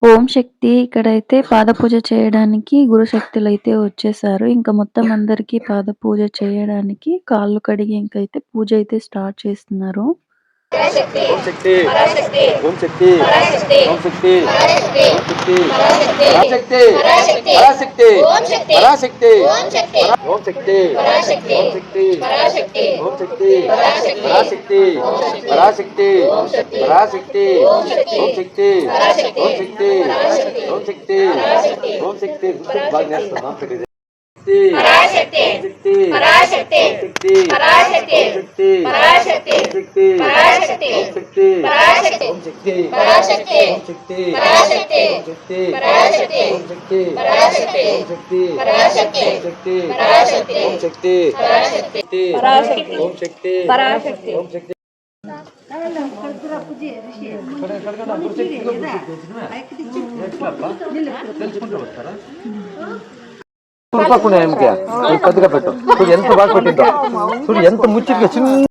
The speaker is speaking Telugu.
ఓం శక్తి ఇక్కడైతే పాద పూజ చేయడానికి గురుశక్తులైతే వచ్చేసారు. ఇంక మొత్తం అందరికీ పాద పూజ చేయడానికి కాళ్ళు కడిగి ఇంకైతే పూజ అయితే స్టార్ట్ చేస్తున్నారు. పరాశక్తి ఓం శక్తి పరాశక్తి ఓం శక్తి పరాశక్తి ఓం శక్తి పరాశక్తి ఓం శక్తి పరాశక్తి పరాశక్తి పరాశక్తి పరాశక్తి ఓం శక్తి పరాశక్తి పరాశక్తి ఓం శక్తి పరాశక్తి ఓం శక్తి పరాశక్తి ఓం శక్తి పరాశక్తి పరాశక్తి ఓం శక్తి పరాశక్తి ఓం శక్తి పరాశక్తి ఓం శక్తి పరాశక్తి ఓం శక్తి బాగా చేస్తాను ఓం శక్తి పరాశక్తి పరాశక్తి పరాశక్తి పరాశక్తి పరాశక్తి పరాశక్తి ఓం శక్తి పరాశక్తి ఓం శక్తి పరాశక్తి ఓం శక్తి పరాశక్తి ఓం శక్తి పరాశక్తి ఓం శక్తి పరాశక్తి ఓం శక్తి పరాశక్తి ఓం శక్తి పరాశక్తి ఓం శక్తి పరాశక్తి ఓం శక్తి పెద్దగా పెట్టు చూడు ఎంత బాగా పెట్టిందో చూడు ఎంత ముచ్చిగా చిన్న